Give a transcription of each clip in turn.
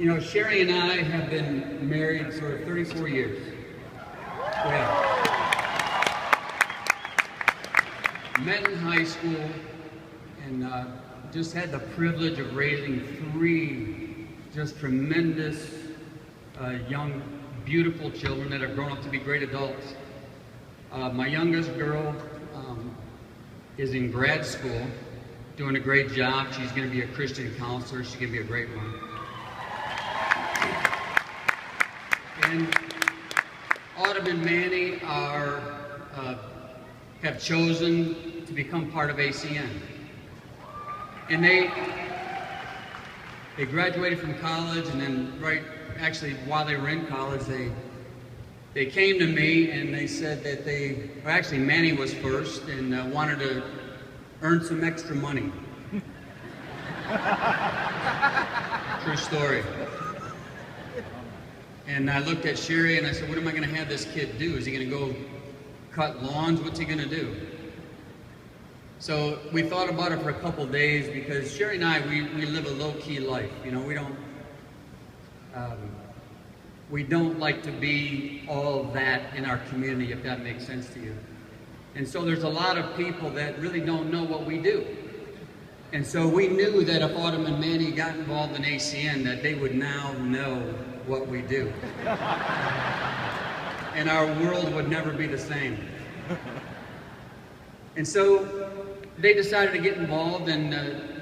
You know, Sherry and I have been married for 34 years. We have met in high school and just had the privilege of raising three just tremendous, young, beautiful children that have grown up to be great adults. My youngest girl is in grad school, doing a great job. She's going to be a Christian counselor. She's going to be a great one. And Autumn and Manny have chosen to become part of ACN. And they graduated from college, and then actually while they were in college, they came to me and they said that actually Manny was first and wanted to earn some extra money. True story. And I looked at Sherry and I said, what am I going to have this kid do? Is he going to go cut lawns? What's he going to do? So we thought about it for a couple days because Sherry and I, we live a low-key life. You know, we don't like to be all that in our community, if that makes sense to you. And so there's a lot of people that really don't know what we do. And so we knew that if Autumn and Manny got involved in ACN, that they would now know what we do. And our world would never be the same. And so they decided to get involved, and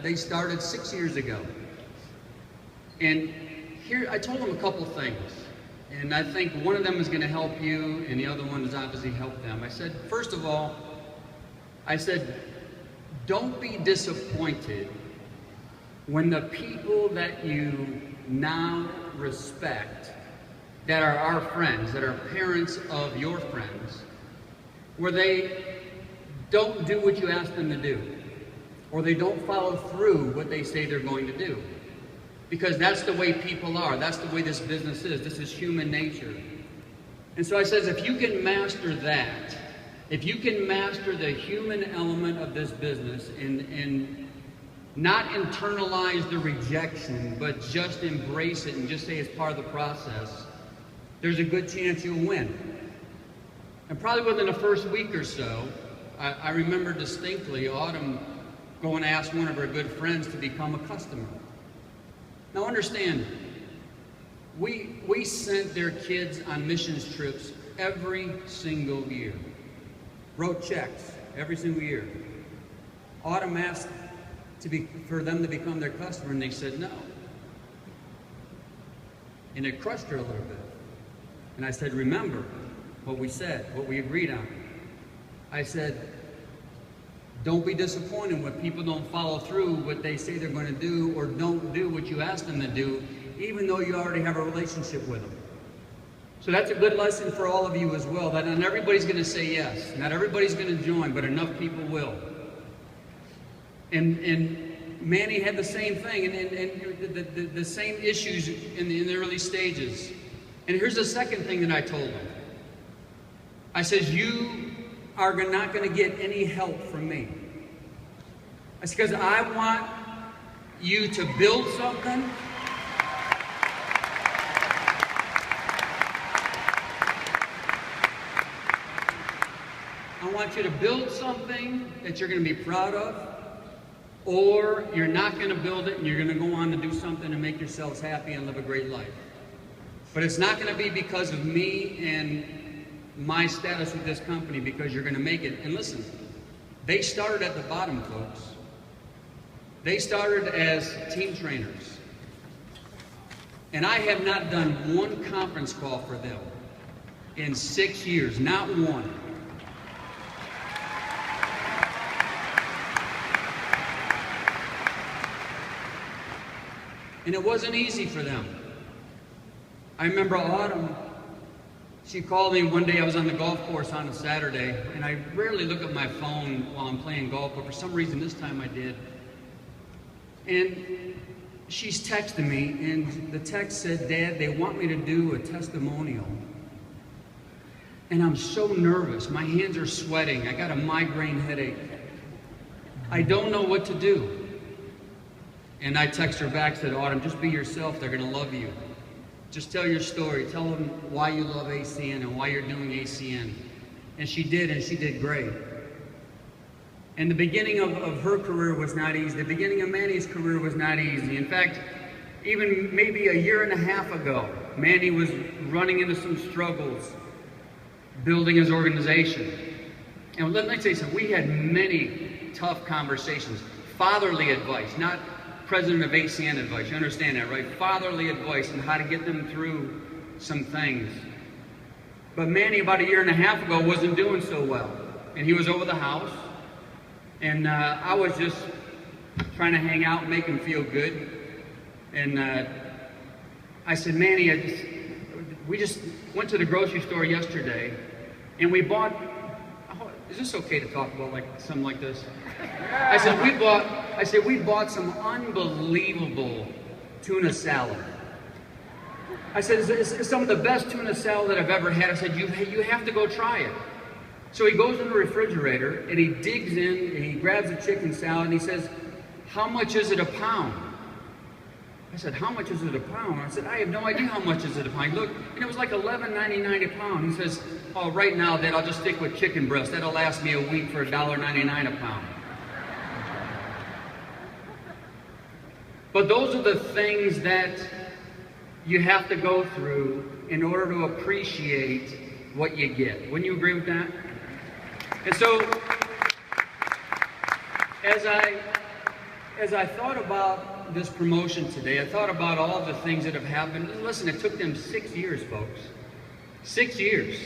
they started 6 years ago. And here, I told them a couple things. And I think one of them is going to help you, and the other one is obviously help them. I said, first of all, don't be disappointed when the people that you now respect, that are our friends, that are parents of your friends, where they don't do what you ask them to do, or they don't follow through what they say they're going to do. Because that's the way people are. That's the way this business is. This is human nature. And so I says, if you can master that, if you can master the human element of this business and not internalize the rejection, but just embrace it and just say it's part of the process, there's a good chance you'll win. And probably within the first week or so, I remember distinctly Autumn going to ask one of her good friends to become a customer. Now understand, we sent their kids on missions trips every single year. Wrote checks every single year. Autumn asked for them to become their customer, and they said no. And it crushed her a little bit. And I said, remember what we said, what we agreed on. I said, don't be disappointed when people don't follow through what they say they're going to do, or don't do what you ask them to do, even though you already have a relationship with them. So that's a good lesson for all of you as well, that not everybody's going to say yes. Not everybody's going to join, but enough people will. And Manny had the same thing, and the same issues in the early stages. And here's the second thing that I told him. I said, you are not going to get any help from me. That's because I want you to build something. I want you to build something that you're going to be proud of, or you're not going to build it and you're going to go on to do something and make yourselves happy and live a great life. But it's not going to be because of me and my status with this company, because you're going to make it. And listen, they started at the bottom, folks. They started as team trainers. And I have not done one conference call for them in 6 years, not one. And it wasn't easy for them. I remember Autumn, she called me one day. I was on the golf course on a Saturday, and I rarely look at my phone while I'm playing golf, but for some reason this time I did. And she's texting me, and the text said, Dad, they want me to do a testimonial. And I'm so nervous. My hands are sweating. I got a migraine headache. I don't know what to do. And I text her back, said, Autumn, just be yourself. They're going to love you. Just tell your story. Tell them why you love ACN and why you're doing ACN. And she did, and she did great. And the beginning of her career was not easy. The beginning of Manny's career was not easy. In fact, even maybe a year and a half ago, Manny was running into some struggles building his organization. And let me tell you something, we had many tough conversations. Fatherly advice, not president of ACN advice. You understand that, right? Fatherly advice on how to get them through some things. But Manny, about a year and a half ago, wasn't doing so well. And he was over the house. And I was just trying to hang out and make him feel good. And I said, Manny, we just went to the grocery store yesterday, and we bought, is this okay to talk about something like this? I said, we bought some unbelievable tuna salad. I said, it's some of the best tuna salad that I've ever had. I said, you have to go try it. So he goes in the refrigerator, and he digs in, and he grabs a chicken salad, and he says, how much is it a pound? I said, how much is it a pound? I said, I have no idea how much is it a pound. Look, and it was like $11.99 a pound. He says, oh, right now, Dad, I'll just stick with chicken breast. That'll last me a week for $1.99 a pound. But those are the things that you have to go through in order to appreciate what you get. Wouldn't you agree with that? And so, as I thought about this promotion today, I thought about all the things that have happened. Listen, it took them 6 years, folks. 6 years.